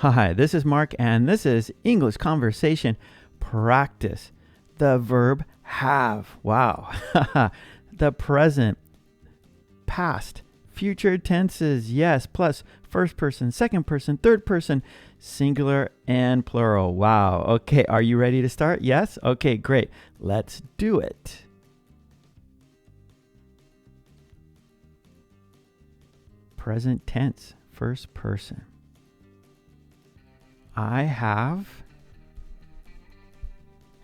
Hi, this is Mark, and this is English Conversation Practice. The verb have. Wow. The present, past, future tenses. Yes, plus first person, second person, third person, singular, and plural. Wow. Okay, are you ready to start? Yes? Okay, great. Let's do it. Present tense, first person. I have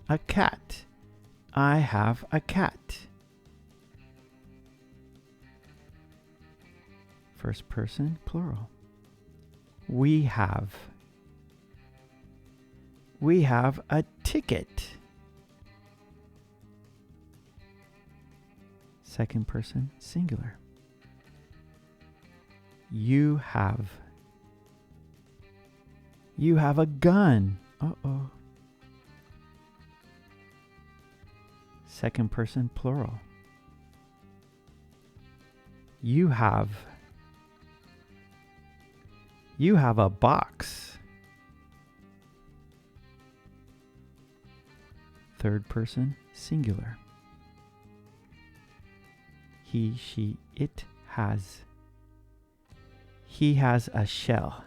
a cat. I have a cat. First person, plural. We have. We have a ticket. Second person, singular. You have. You have a gun. Uh-oh. Second person, plural. You have. You have a box. Third person, singular. He, she, it has. He has a shell.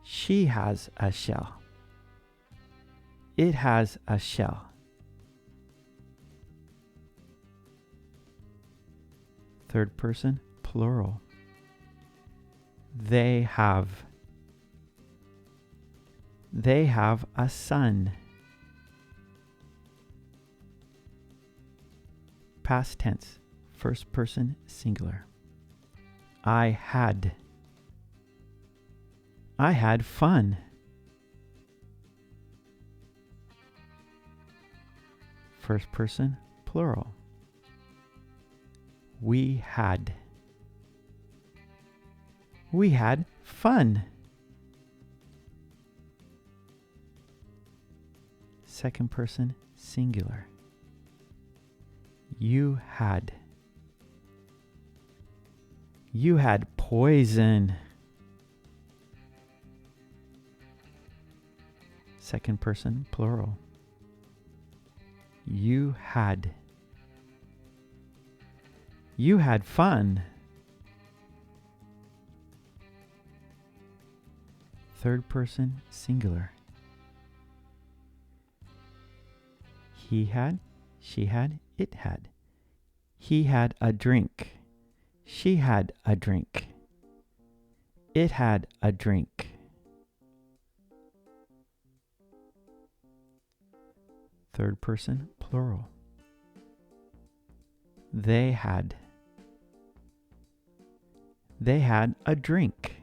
She has a shell. It has a shell. Third person, plural. They have. They have a son. Past tense, first person, singular. I had. I had fun. First person, plural. We had. We had fun. Second person, singular. You had. You had poison. Second person, plural. You had. You had fun. Third person, singular. He had, she had, it had. He had a drink. She had a drink. It had a drink. Third person, plural. They had. They had a drink.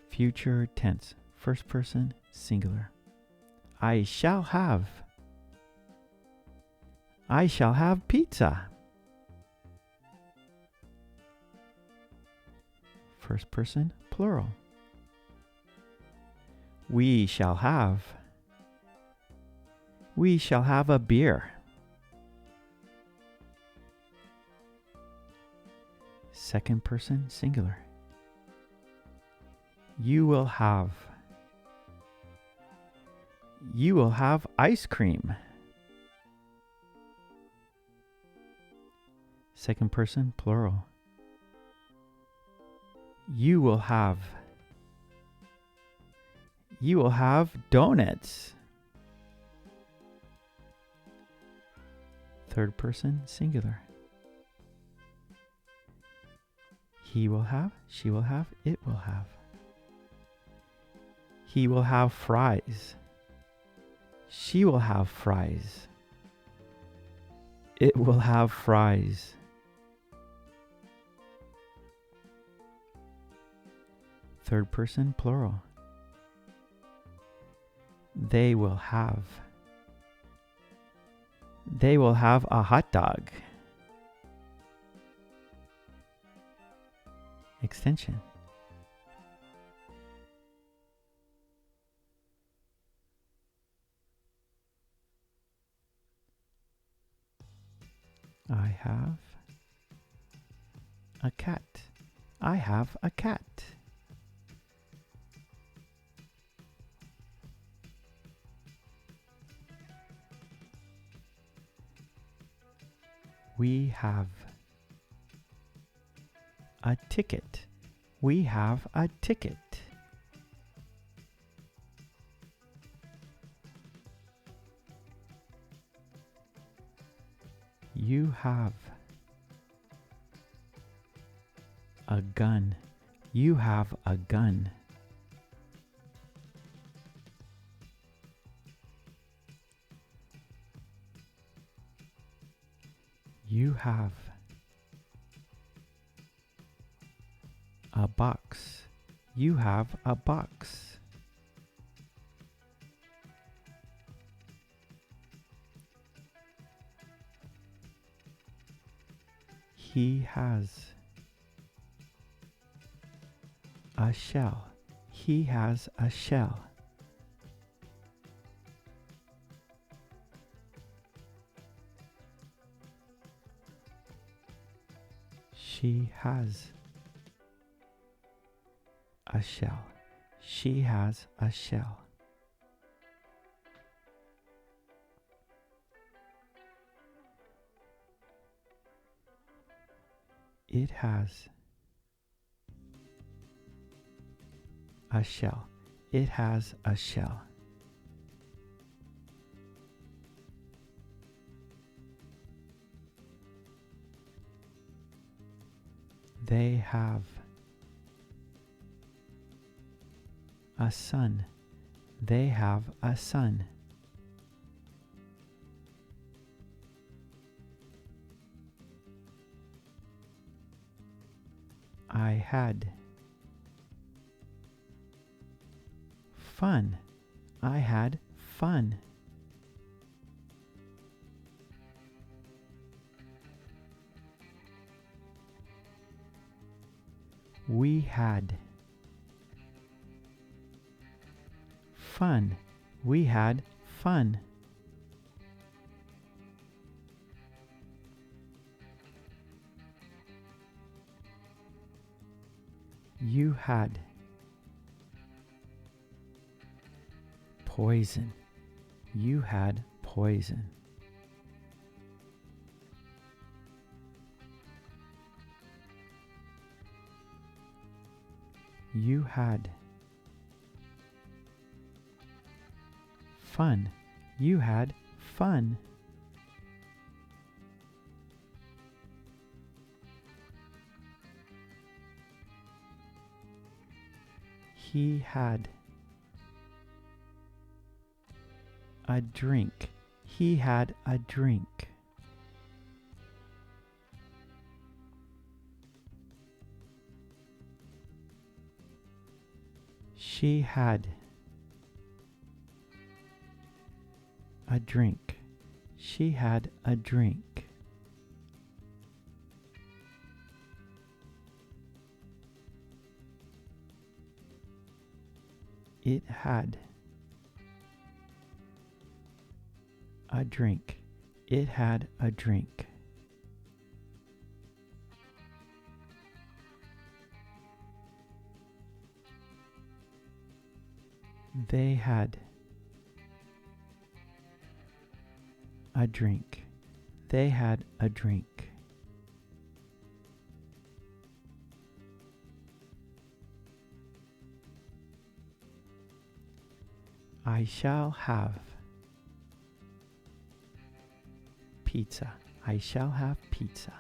Future tense, first person, singular. I shall have. I shall have pizza. First person, plural. We shall have. We shall have a beer. Second person, singular. You will have. You will have ice cream. Second person, plural. You will have. You will have donuts. Third person, singular. He will have, she will have, it will have. He will have fries. She will have fries. It will have fries. Third person, plural. They will have. They will have a hot dog. Extension. I have a cat. I have a cat. We have a ticket. We have a ticket. You have a gun. You have a gun. You have a box. You have a box. He has a shell. He has a shell. She has a shell. She has a shell. It has a shell. It has a shell. They have a son. They have a son. I had fun. I had fun. We had fun. We had fun. You had poison. You had poison. You had fun. You had fun. He had a drink. He had a drink. She had a drink. She had a drink. It had a drink. It had a drink. They had a drink. They had a drink. I shall have pizza. I shall have pizza.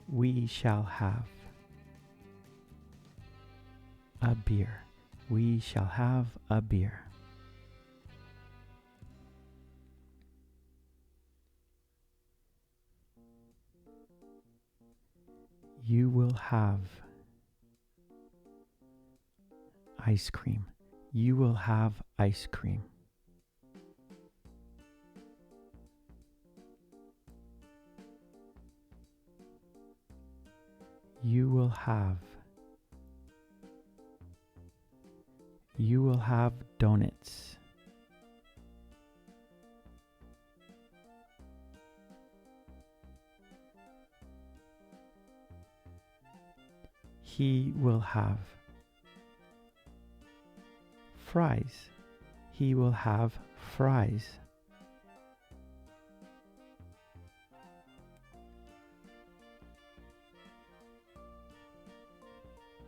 We shall have a beer. We shall have a beer. You will have ice cream. You will have ice cream. You will have donuts. He will have fries. He will have fries.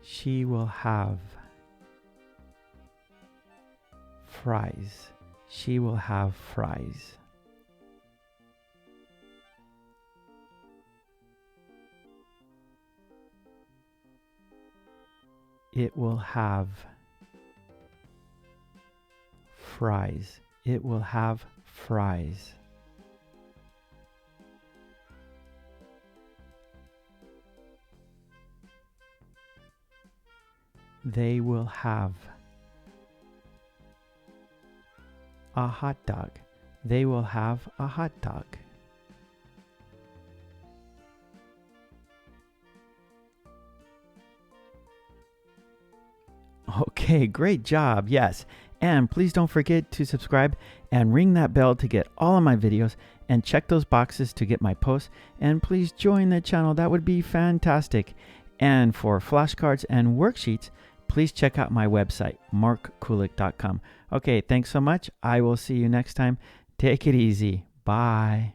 She will have fries. She will have fries. It will have fries. It will have fries. They will have a hot dog. They will have a hot dog. Okay, great job. Yes. And please don't forget to subscribe and ring that bell to get all of my videos, and check those boxes to get my posts. And please join the channel. That would be fantastic. And for flashcards and worksheets, please check out my website, markkulek.com. Okay, thanks so much. I will see you next time. Take it easy. Bye.